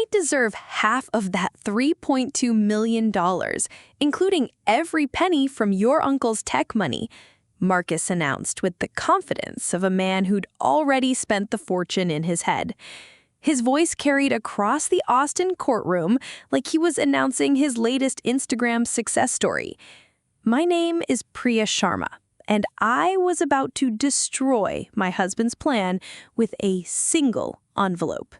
I deserve half of that $3.2 million, including every penny from your uncle's tech money, Marcus announced with the confidence of a man who'd already spent the fortune in his head. His voice carried across the Austin courtroom like he was announcing his latest Instagram success story. My name is Priya Sharma, and I was about to destroy my husband's plan with a single envelope.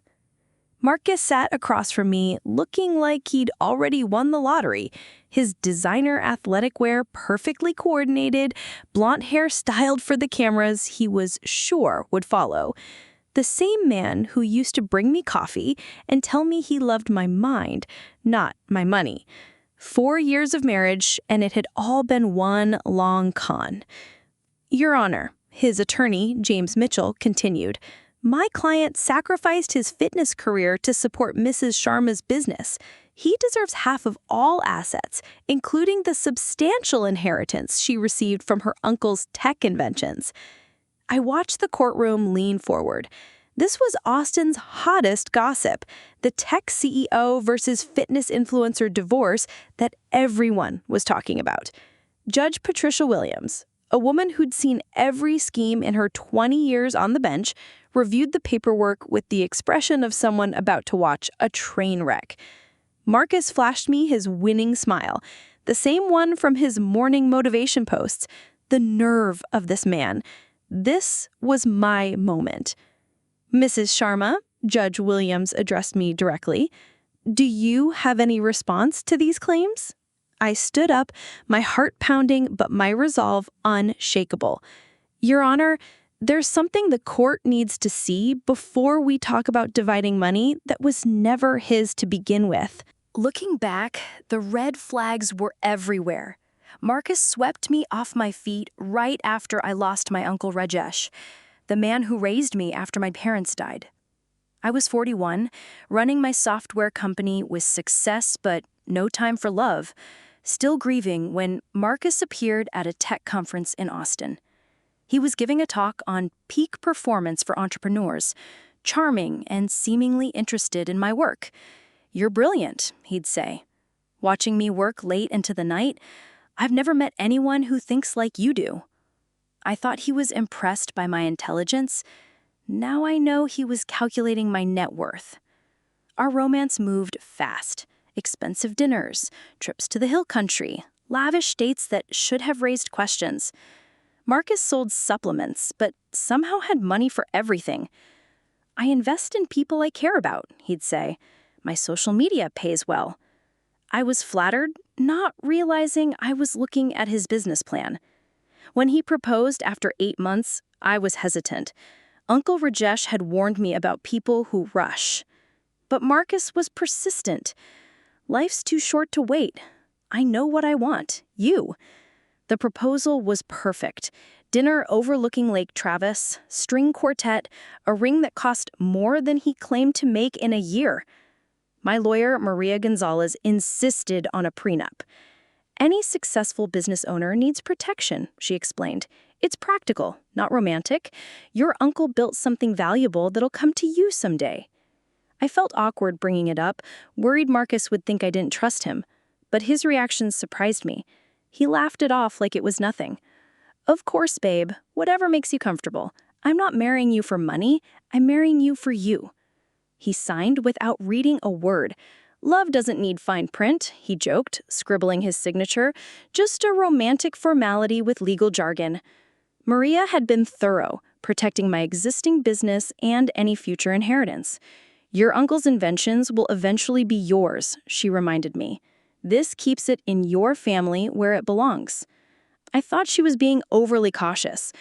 Marcus sat across from me looking like he'd already won the lottery, his designer athletic wear perfectly coordinated, blonde hair styled for the cameras he was sure would follow. The same man who used to bring me coffee and tell me he loved my mind, not my money. 4 years of marriage, and it had all been one long con. Your Honor, his attorney, James Mitchell, continued, my client sacrificed his fitness career to support Mrs. Sharma's business. He deserves half of all assets, including the substantial inheritance she received from her uncle's tech inventions. I watched the courtroom lean forward. This was Austin's hottest gossip, the tech CEO versus fitness influencer divorce that everyone was talking about. Judge Patricia Williams, a woman who'd seen every scheme in her 20 years on the bench, reviewed the paperwork with the expression of someone about to watch a train wreck. Marcus flashed me his winning smile, the same one from his morning motivation posts. The nerve of this man. This was my moment. Mrs. Sharma, Judge Williams addressed me directly. Do you have any response to these claims? I stood up, my heart pounding, but my resolve unshakable. Your Honor, there's something the court needs to see before we talk about dividing money that was never his to begin with. Looking back, the red flags were everywhere. Marcus swept me off my feet right after I lost my uncle Rajesh, the man who raised me after my parents died. I was 41, running my software company with success but no time for love, still grieving when Marcus appeared at a tech conference in Austin. He was giving a talk on peak performance for entrepreneurs, charming and seemingly interested in my work. You're brilliant, he'd say. Watching me work late into the night, I've never met anyone who thinks like you do. I thought he was impressed by my intelligence. Now I know he was calculating my net worth. Our romance moved fast. Expensive dinners, trips to the hill country, lavish dates that should have raised questions. Marcus sold supplements, but somehow had money for everything. I invest in people I care about, he'd say. My social media pays well. I was flattered, not realizing I was looking at his business plan. When he proposed after 8 months, I was hesitant. Uncle Rajesh had warned me about people who rush. But Marcus was persistent. Life's too short to wait. I know what I want, you. The proposal was perfect. Dinner overlooking Lake Travis, string quartet, a ring that cost more than he claimed to make in a year. My lawyer, Maria Gonzalez, insisted on a prenup. Any successful business owner needs protection, she explained. It's practical, not romantic. Your uncle built something valuable that'll come to you someday. I felt awkward bringing it up, worried Marcus would think I didn't trust him. But his reaction surprised me. He laughed it off like it was nothing. Of course, babe, whatever makes you comfortable. I'm not marrying you for money, I'm marrying you for you. He signed without reading a word. Love doesn't need fine print, he joked, scribbling his signature. Just a romantic formality with legal jargon. Maria had been thorough, protecting my existing business and any future inheritance. Your uncle's inventions will eventually be yours, she reminded me. This keeps it in your family where it belongs. I thought she was being overly cautious.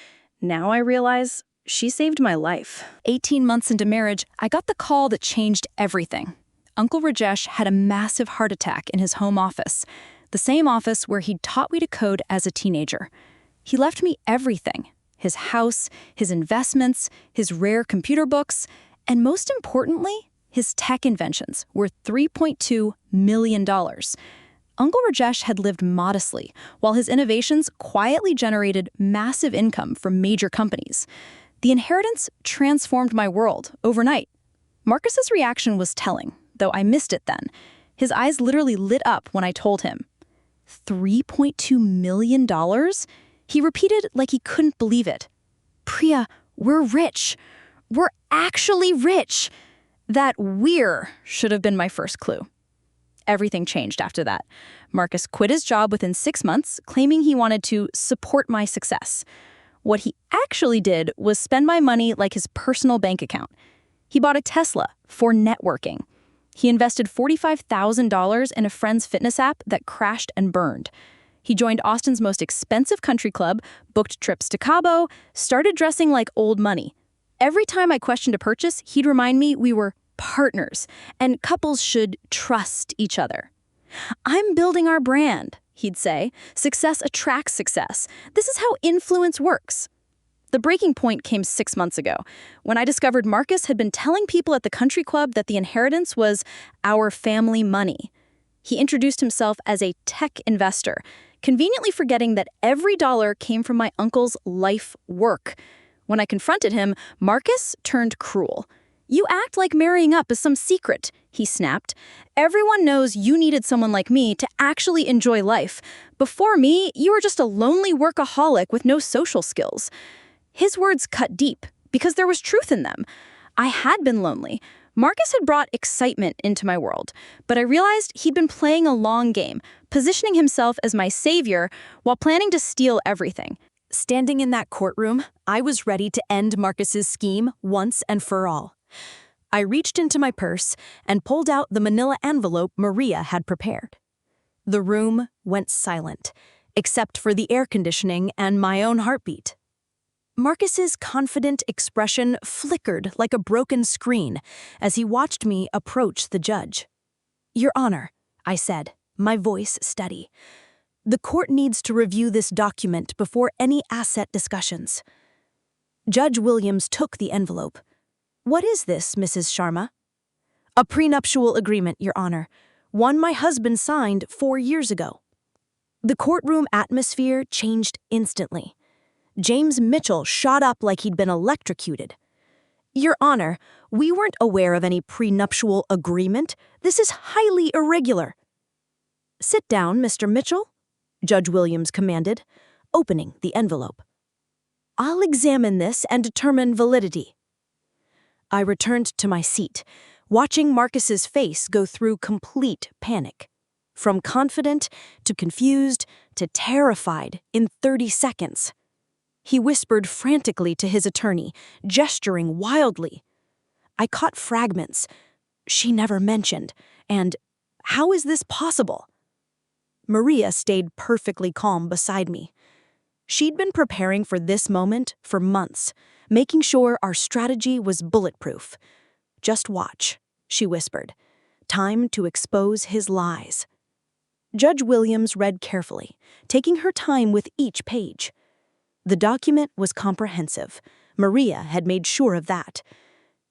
Now I realize she saved my life. 18 months into marriage, I got the call that changed everything. Uncle Rajesh had a massive heart attack in his home office, the same office where he'd taught me to code as a teenager. He left me everything: his house, his investments, his rare computer books, and most importantly, his tech inventions worth $3.2 million. Uncle Rajesh had lived modestly, while his innovations quietly generated massive income from major companies. The inheritance transformed my world overnight. Marcus's reaction was telling. though I missed it then. His eyes literally lit up when I told him. $3.2 million? He repeated like he couldn't believe it. Priya, we're rich. We're actually rich. That "we're" should have been my first clue. Everything changed after that. Marcus quit his job within 6 months, claiming he wanted to support my success. What he actually did was spend my money like his personal bank account. He bought a Tesla for networking. He invested $45,000 in a friend's fitness app that crashed and burned. He joined Austin's most expensive country club, booked trips to Cabo, started dressing like old money. Every time I questioned a purchase, he'd remind me we were partners, and couples should trust each other. "I'm building our brand," he'd say. "Success attracts success. This is how influence works." The breaking point came 6 months ago, when I discovered Marcus had been telling people at the country club that the inheritance was our family money. He introduced himself as a tech investor, conveniently forgetting that every dollar came from my uncle's life work. When I confronted him, Marcus turned cruel. "You act like marrying up is some secret," he snapped. "Everyone knows you needed someone like me to actually enjoy life. Before me, you were just a lonely workaholic with no social skills." His words cut deep, because there was truth in them. I had been lonely. Marcus had brought excitement into my world, but I realized he'd been playing a long game, positioning himself as my savior while planning to steal everything. Standing in that courtroom, I was ready to end Marcus's scheme once and for all. I reached into my purse and pulled out the manila envelope Maria had prepared. The room went silent, except for the air conditioning and my own heartbeat. Marcus's confident expression flickered like a broken screen as he watched me approach the judge. "Your Honor," I said, my voice steady, "the court needs to review this document before any asset discussions." Judge Williams took the envelope. "What is this, Mrs. Sharma?" "A prenuptial agreement, Your Honor, one my husband signed 4 years ago." The courtroom atmosphere changed instantly. James Mitchell shot up like he'd been electrocuted. "Your Honor, we weren't aware of any prenuptial agreement. This is highly irregular." "Sit down, Mr. Mitchell," Judge Williams commanded, opening the envelope. "I'll examine this and determine validity." I returned to my seat, watching Marcus's face go through complete panic. From confident to confused to terrified in 30 seconds. He whispered frantically to his attorney, gesturing wildly. I caught fragments. "She never mentioned," and "How is this possible?" Maria stayed perfectly calm beside me. She'd been preparing for this moment for months, making sure our strategy was bulletproof. "Just watch," she whispered. "Time to expose his lies." Judge Williams read carefully, taking her time with each page. The document was comprehensive. Maria had made sure of that.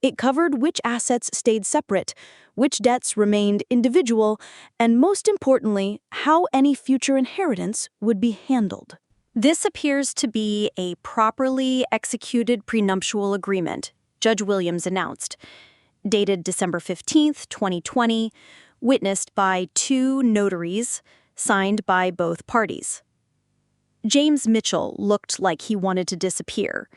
It covered which assets stayed separate, which debts remained individual, and most importantly, how any future inheritance would be handled. "This appears to be a properly executed prenuptial agreement," Judge Williams announced. "Dated December 15th, 2020, witnessed by 2 notaries, signed by both parties." James Mitchell looked like he wanted to disappear.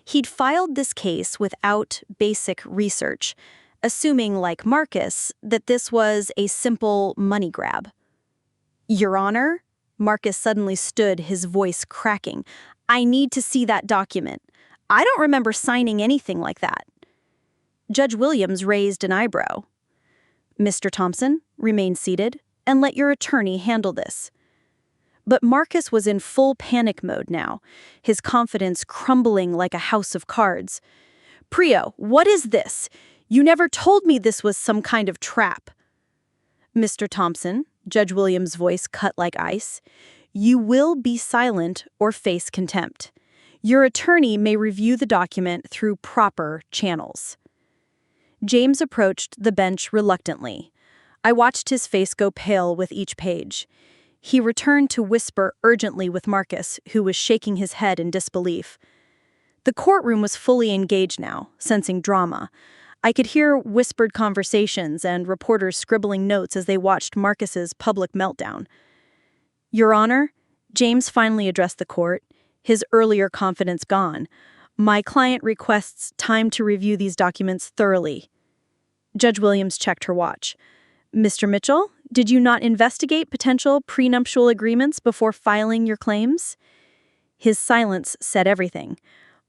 He'd filed this case without basic research, assuming, like Marcus, that this was a simple money grab. "Your Honor," Marcus suddenly stood, his voice cracking. "I need to see that document. I don't remember signing anything like that." Judge Williams raised an eyebrow. "Mr. Thompson, remain seated and let your attorney handle this." But Marcus was in full panic mode now, his confidence crumbling like a house of cards. "Priya, what is this? You never told me this was some kind of trap." "Mr. Thompson," Judge Williams' voice cut like ice, "you will be silent or face contempt. Your attorney may review the document through proper channels." James approached the bench reluctantly. I watched his face go pale with each page. He returned to whisper urgently with Marcus, who was shaking his head in disbelief. The courtroom was fully engaged now, sensing drama. I could hear whispered conversations and reporters scribbling notes as they watched Marcus's public meltdown. Your Honor, James finally addressed the court, his earlier confidence gone. My client requests time to review these documents thoroughly. Judge Williams checked her watch. Mr. Mitchell, did you not investigate potential prenuptial agreements before filing your claims? His silence said everything.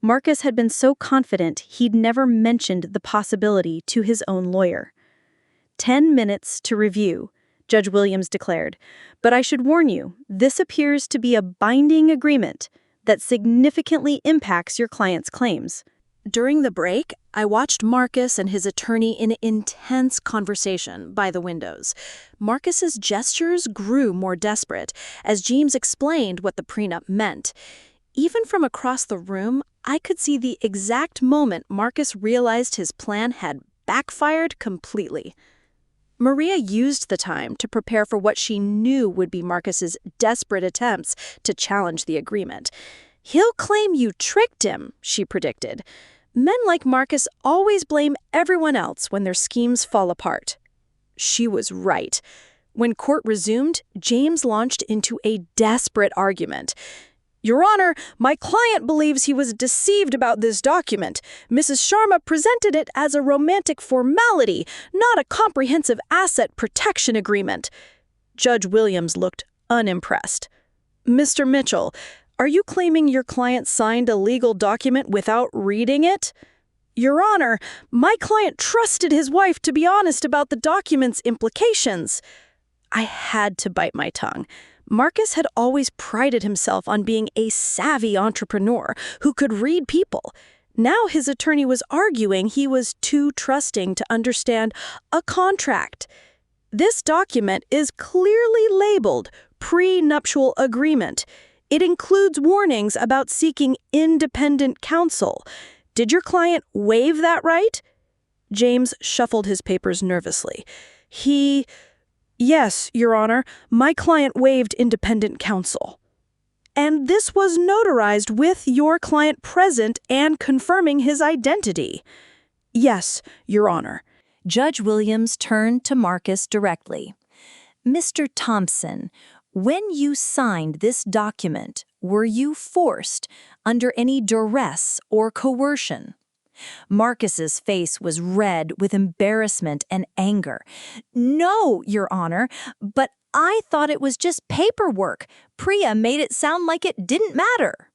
Marcus had been so confident he'd never mentioned the possibility to his own lawyer. 10 minutes to review, Judge Williams declared. But I should warn you, this appears to be a binding agreement that significantly impacts your client's claims. During the break, I watched Marcus and his attorney in intense conversation by the windows. Marcus's gestures grew more desperate as James explained what the prenup meant. Even from across the room, I could see the exact moment Marcus realized his plan had backfired completely. Maria used the time to prepare for what she knew would be Marcus's desperate attempts to challenge the agreement. He'll claim you tricked him, she predicted. Men like Marcus always blame everyone else when their schemes fall apart. She was right. When court resumed, James launched into a desperate argument. Your Honor, my client believes he was deceived about this document. Mrs. Sharma presented it as a romantic formality, not a comprehensive asset protection agreement. Judge Williams looked unimpressed. Mr. Mitchell, are you claiming your client signed a legal document without reading it? Your Honor, my client trusted his wife to be honest about the document's implications. I had to bite my tongue. Marcus had always prided himself on being a savvy entrepreneur who could read people. Now his attorney was arguing he was too trusting to understand a contract. This document is clearly labeled prenuptial agreement. It includes warnings about seeking independent counsel. Did your client waive that right? James shuffled his papers nervously. Yes, Your Honor, my client waived independent counsel. And this was notarized with your client present and confirming his identity. Yes, Your Honor. Judge Williams turned to Marcus directly. Mr. Thompson, when you signed this document, were you forced under any duress or coercion? Marcus's face was red with embarrassment and anger. No, Your Honor, but I thought it was just paperwork. Priya made it sound like it didn't matter.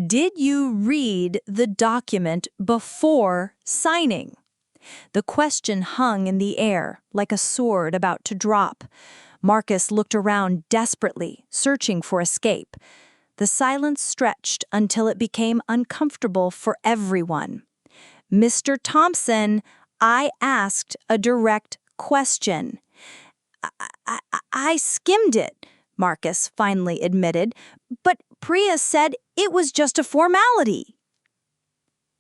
Did you read the document before signing? The question hung in the air like a sword about to drop. Marcus looked around desperately, searching for escape. The silence stretched until it became uncomfortable for everyone. Mr. Thompson, I asked a direct question. I skimmed it, Marcus finally admitted, but Priya said it was just a formality.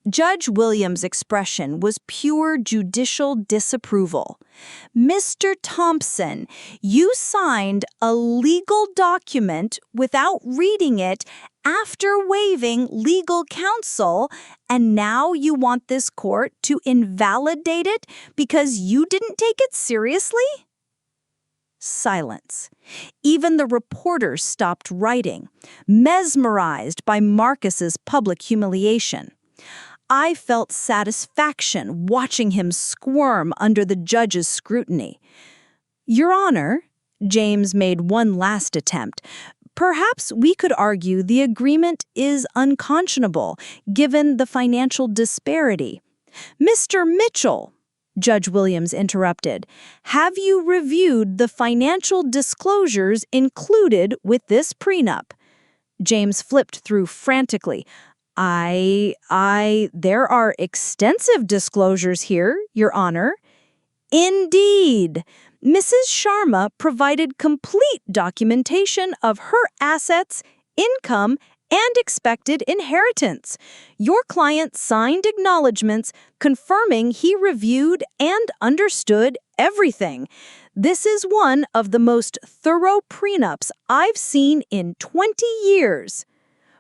Judge Williams' expression was pure judicial disapproval. Mr. Thompson, you signed a legal document without reading it after waiving legal counsel, and now you want this court to invalidate it because you didn't take it seriously? Silence. Even the reporters stopped writing, mesmerized by Marcus's public humiliation. I felt satisfaction watching him squirm under the judge's scrutiny. Your Honor, James made one last attempt. Perhaps we could argue the agreement is unconscionable, given the financial disparity. Mr. Mitchell, Judge Williams interrupted, have you reviewed the financial disclosures included with this prenup? James flipped through frantically. There are extensive disclosures here, Your Honor. Indeed. Mrs. Sharma provided complete documentation of her assets, income, and expected inheritance. Your client signed acknowledgments confirming he reviewed and understood everything. This is one of the most thorough prenups I've seen in 20 years.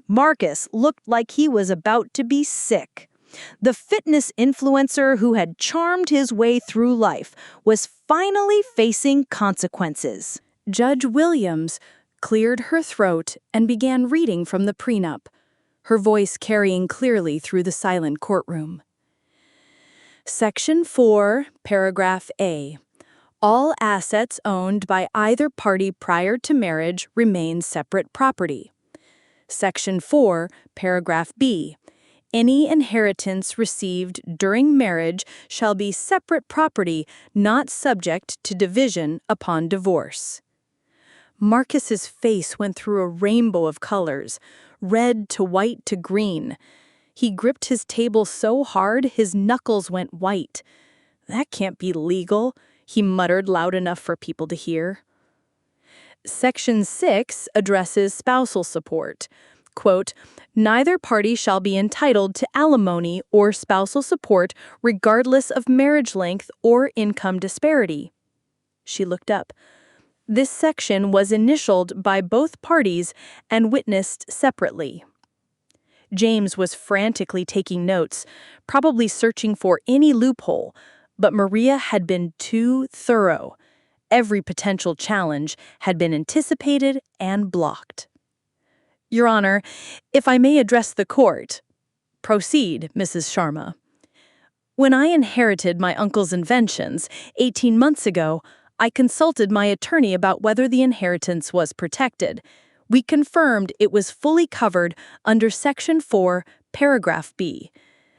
Marcus looked like he was about to be sick. The fitness influencer who had charmed his way through life was finally facing consequences. Judge Williams cleared her throat and began reading from the prenup, her voice carrying clearly through the silent courtroom. Section 4, Paragraph A. All assets owned by either party prior to marriage remain separate property. Section 4, Paragraph B. Any inheritance received during marriage shall be separate property not subject to division upon divorce. Marcus's face went through a rainbow of colors, red to white to green. He gripped his table so hard his knuckles went white. "That can't be legal," he muttered loud enough for people to hear. Section 6 addresses spousal support. Quote, "Neither party shall be entitled to alimony or spousal support regardless of marriage length or income disparity." She looked up. This section was initialed by both parties and witnessed separately. James was frantically taking notes, probably searching for any loophole, but Maria had been too thorough. Every potential challenge had been anticipated and blocked. "Your Honor, if I may address the court." "Proceed, Mrs. Sharma." "When I inherited my uncle's inventions 18 months ago, I consulted my attorney about whether the inheritance was protected. We confirmed it was fully covered under Section 4, Paragraph B.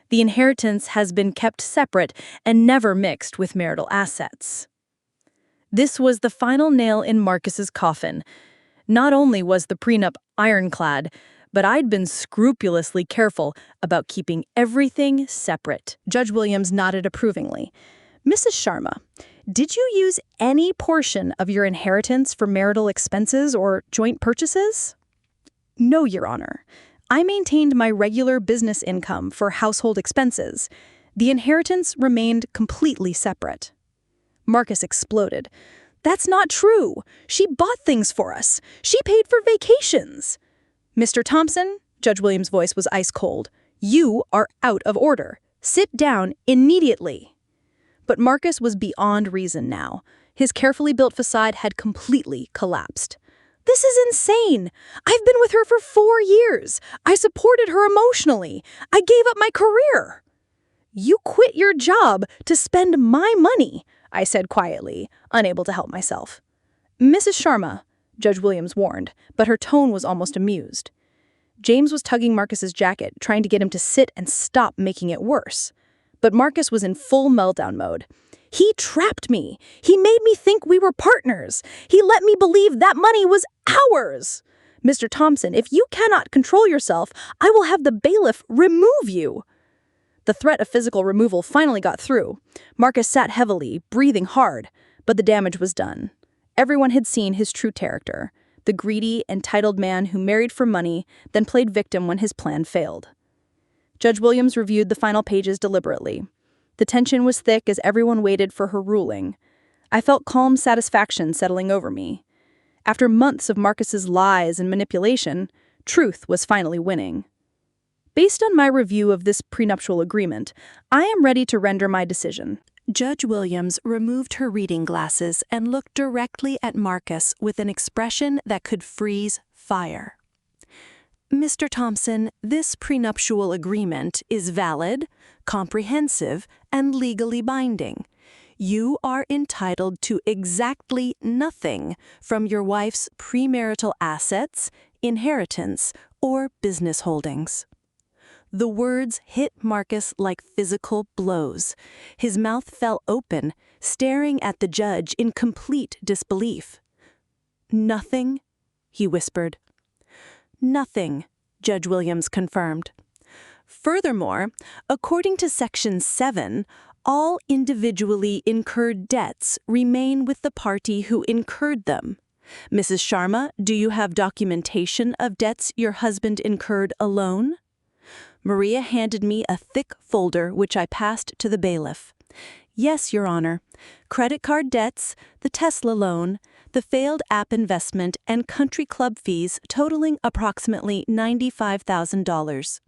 The inheritance has been kept separate and never mixed with marital assets." This was the final nail in Marcus's coffin. Not only was the prenup ironclad, but I'd been scrupulously careful about keeping everything separate. Judge Williams nodded approvingly. "Mrs. Sharma, did you use any portion of your inheritance for marital expenses or joint purchases?" "No, Your Honor. I maintained my regular business income for household expenses. The inheritance remained completely separate." Marcus exploded. "That's not true. She bought things for us. She paid for vacations." "Mr. Thompson," Judge Williams' voice was ice cold, "you are out of order. Sit down immediately." But Marcus was beyond reason now. His carefully built facade had completely collapsed. "This is insane. I've been with her for 4 years. I supported her emotionally. I gave up my career." "You quit your job to spend my money," I said quietly, unable to help myself. "Mrs. Sharma," Judge Williams warned, but her tone was almost amused. James was tugging Marcus's jacket, trying to get him to sit and stop making it worse. But Marcus was in full meltdown mode. "He trapped me. He made me think we were partners. He let me believe that money was ours. Mr. Thompson, if you cannot control yourself, I will have the bailiff remove you." The threat of physical removal finally got through. Marcus sat heavily, breathing hard, but the damage was done. Everyone had seen his true character, the greedy, entitled man who married for money, then played victim when his plan failed. Judge Williams reviewed the final pages deliberately. The tension was thick as everyone waited for her ruling. I felt calm satisfaction settling over me. After months of Marcus's lies and manipulation, truth was finally winning. Based on my review of this prenuptial agreement, I am ready to render my decision. Judge Williams removed her reading glasses and looked directly at Marcus with an expression that could freeze fire. "Mr. Thompson, this prenuptial agreement is valid, comprehensive, and legally binding. You are entitled to exactly nothing from your wife's premarital assets, inheritance, or business holdings." The words hit Marcus like physical blows. His mouth fell open, staring at the judge in complete disbelief. "Nothing?" he whispered. "Nothing," Judge Williams confirmed. "Furthermore, according to Section 7, all individually incurred debts remain with the party who incurred them. Mrs. Sharma, do you have documentation of debts your husband incurred alone?" Maria handed me a thick folder which I passed to the bailiff. "Yes, Your Honor. Credit card debts, the Tesla loan, the failed app investment, and country club fees totaling approximately $95,000.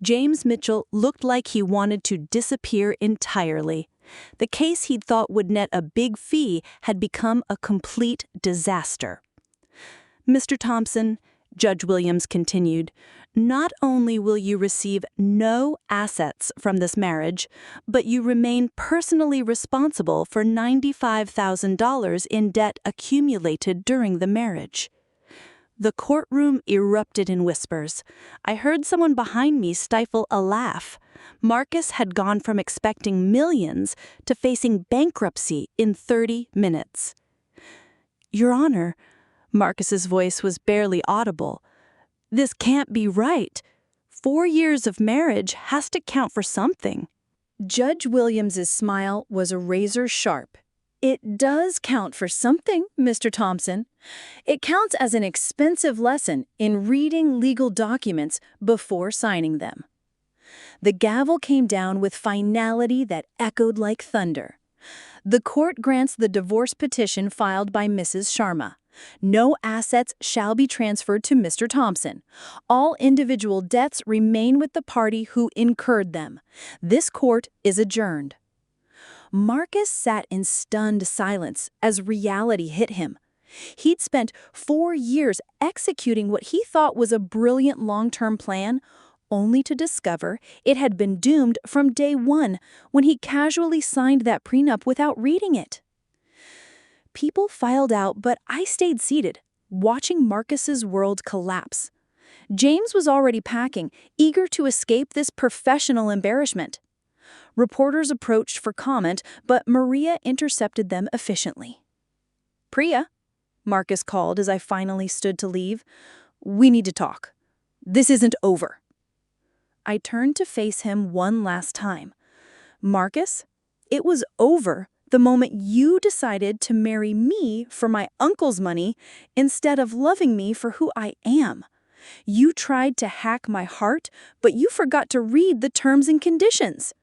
James Mitchell looked like he wanted to disappear entirely. The case he'd thought would net a big fee had become a complete disaster. Mr. Thompson, Judge Williams continued, not only will you receive no assets from this marriage, but you remain personally responsible for $95,000 in debt accumulated during the marriage. The courtroom erupted in whispers. I heard someone behind me stifle a laugh. Marcus had gone from expecting millions to facing bankruptcy in 30 minutes. Your Honor, Marcus's voice was barely audible. This can't be right. 4 years of marriage has to count for something. Judge Williams's smile was a razor sharp. It does count for something, Mr. Thompson. It counts as an expensive lesson in reading legal documents before signing them. The gavel came down with finality that echoed like thunder. The court grants the divorce petition filed by Mrs. Sharma. No assets shall be transferred to Mr. Thompson. All individual debts remain with the party who incurred them. This court is adjourned. Marcus sat in stunned silence as reality hit him. He'd spent 4 years executing what he thought was a brilliant long-term plan, only to discover it had been doomed from day one when he casually signed that prenup without reading it. People filed out, but I stayed seated, watching Marcus's world collapse. James was already packing, eager to escape this professional embarrassment. Reporters approached for comment, but Maria intercepted them efficiently. Priya, Marcus called as I finally stood to leave. We need to talk. This isn't over. I turned to face him one last time. Marcus, it was over the moment you decided to marry me for my uncle's money instead of loving me for who I am. You tried to hack my heart, but you forgot to read the terms and conditions.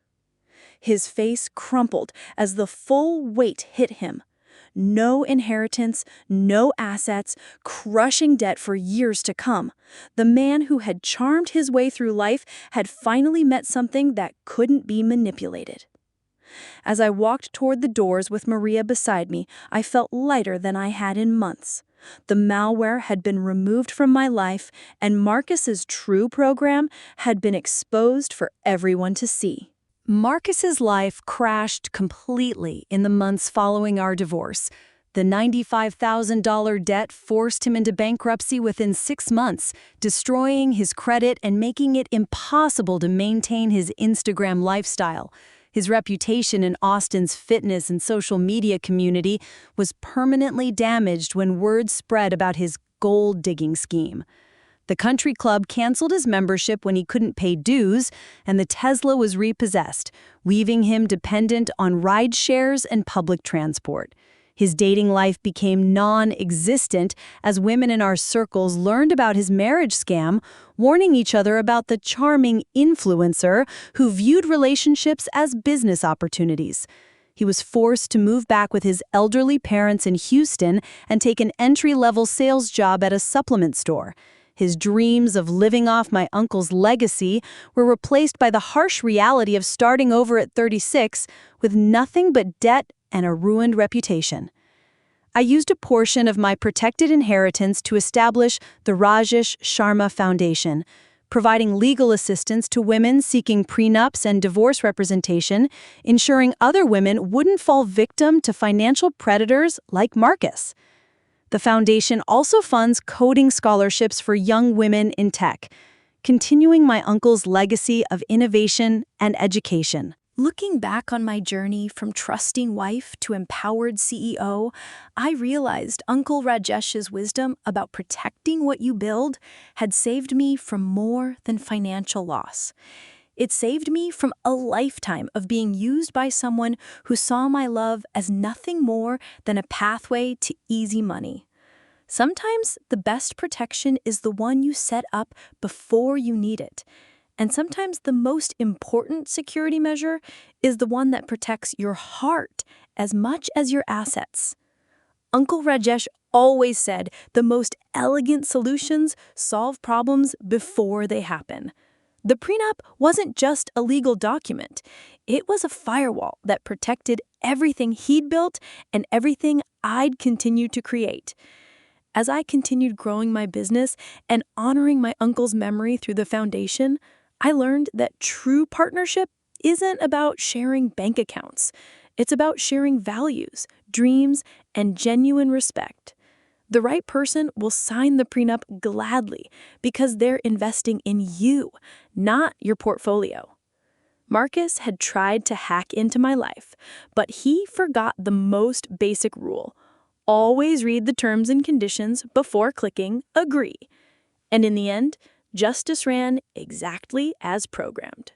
His face crumpled as the full weight hit him. No inheritance, no assets, crushing debt for years to come. The man who had charmed his way through life had finally met something that couldn't be manipulated. As I walked toward the doors with Maria beside me, I felt lighter than I had in months. The malware had been removed from my life, and Marcus's true program had been exposed for everyone to see. Marcus's life crashed completely in the months following our divorce. The $95,000 debt forced him into bankruptcy within 6 months, destroying his credit and making it impossible to maintain his Instagram lifestyle. His reputation in Austin's fitness and social media community was permanently damaged when word spread about his gold-digging scheme. The country club canceled his membership when he couldn't pay dues, and the Tesla was repossessed, leaving him dependent on ride shares and public transport. His dating life became non-existent as women in our circles learned about his marriage scam, warning each other about the charming influencer who viewed relationships as business opportunities. He was forced to move back with his elderly parents in Houston and take an entry-level sales job at a supplement store. His dreams of living off my uncle's legacy were replaced by the harsh reality of starting over at 36 with nothing but debt and a ruined reputation. I used a portion of my protected inheritance to establish the Rajesh Sharma Foundation, providing legal assistance to women seeking prenups and divorce representation, ensuring other women wouldn't fall victim to financial predators like Marcus. The foundation also funds coding scholarships for young women in tech, continuing my uncle's legacy of innovation and education. Looking back on my journey from trusting wife to empowered CEO, I realized Uncle Rajesh's wisdom about protecting what you build had saved me from more than financial loss. It saved me from a lifetime of being used by someone who saw my love as nothing more than a pathway to easy money. Sometimes the best protection is the one you set up before you need it. And sometimes the most important security measure is the one that protects your heart as much as your assets. Uncle Rajesh always said the most elegant solutions solve problems before they happen. The prenup wasn't just a legal document. It was a firewall that protected everything he'd built and everything I'd continue to create. As I continued growing my business and honoring my uncle's memory through the foundation, I learned that true partnership isn't about sharing bank accounts. It's about sharing values, dreams, and genuine respect. The right person will sign the prenup gladly because they're investing in you, not your portfolio. Marcus had tried to hack into my life, but he forgot the most basic rule. Always read the terms and conditions before clicking agree. And in the end, justice ran exactly as programmed.